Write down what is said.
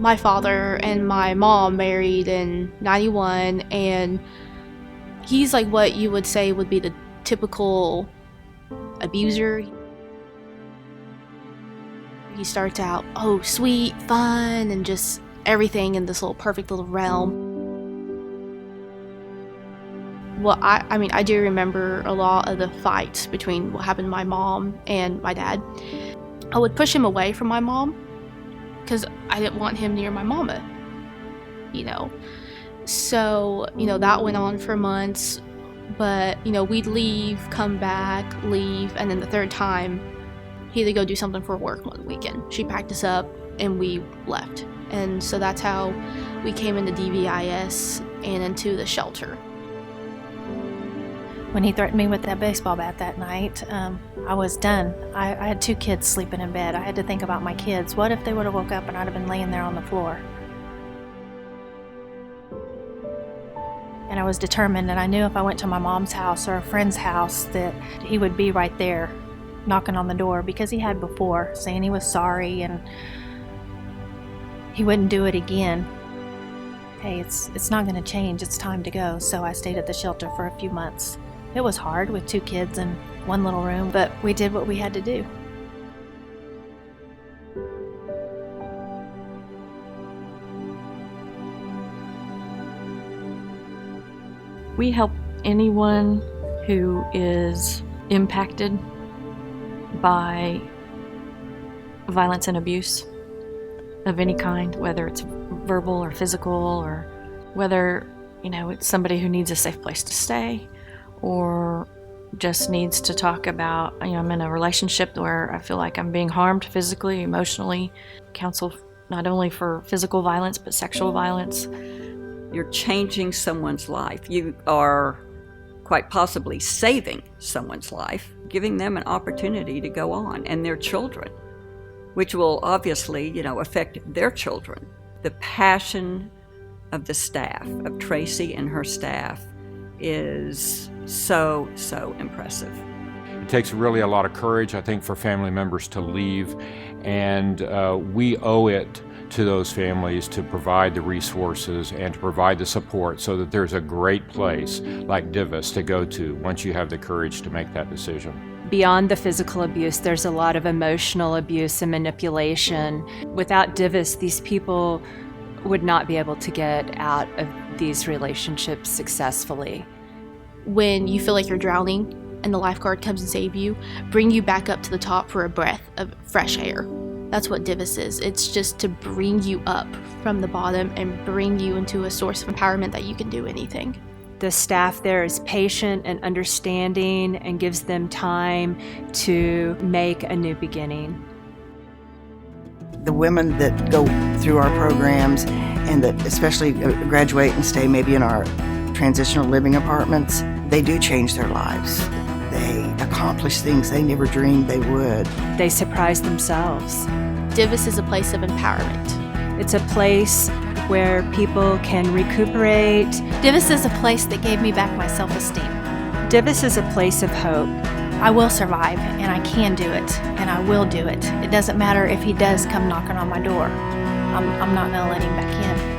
My father and my mom married in 91, and he's like what you would say would be the typical abuser. He starts out, oh, sweet, fun, and just everything in this little perfect little realm. Well, I mean, I do remember a lot of the fights between what happened to my mom and my dad. I would push him away from my mom because I didn't want him near my mama, you know. So, you know, that went on for months, but, you know, we'd leave, come back, leave, and then the third time, he'd go do something for work one weekend. She packed us up and we left. And so that's how we came into DVIS and into the shelter. When he threatened me with that baseball bat that night, I was done. I had 2 kids sleeping in bed. I had to think about my kids. What if they would have woke up and I'd have been laying there on the floor? And I was determined, and I knew if I went to my mom's house or a friend's house that he would be right there knocking on the door, because he had before, saying he was sorry and he wouldn't do it again. Hey, it's not going to change. It's time to go. So I stayed at the shelter for a few months. It was hard with 2 kids in one little room, but we did what we had to do. We help anyone who is impacted by violence and abuse of any kind, whether it's verbal or physical, or whether, you know, it's somebody who needs a safe place to stay, or just needs to talk about, you know, I'm in a relationship where I feel like I'm being harmed physically, emotionally. Counsel not only for physical violence, but sexual violence. You're changing someone's life. You are quite possibly saving someone's life, giving them an opportunity to go on, and their children, which will obviously, you know, affect their children. The passion of the staff, of Tracy and her staff, is so impressive. It takes really a lot of courage, I think, for family members to leave, and we owe it to those families to provide the resources and to provide the support so that there's a great place like DVIS to go to once you have the courage to make that decision. Beyond the physical abuse, there's a lot of emotional abuse and manipulation. Without DVIS, these people would not be able to get out of these relationships successfully. When you feel like you're drowning and the lifeguard comes and saves you, bring you back up to the top for a breath of fresh air. That's what DVIS is. It's just to bring you up from the bottom and bring you into a source of empowerment that you can do anything. The staff there is patient and understanding and gives them time to make a new beginning. The women that go through our programs and that especially graduate and stay maybe in our transitional living apartments, they do change their lives. They accomplish things they never dreamed they would. They surprise themselves. DVIS is a place of empowerment. It's a place where people can recuperate. DVIS is a place that gave me back my self-esteem. DVIS is a place of hope. I will survive, and I can do it, and I will do it. It doesn't matter if he does come knocking on my door. I'm not going to let him back in.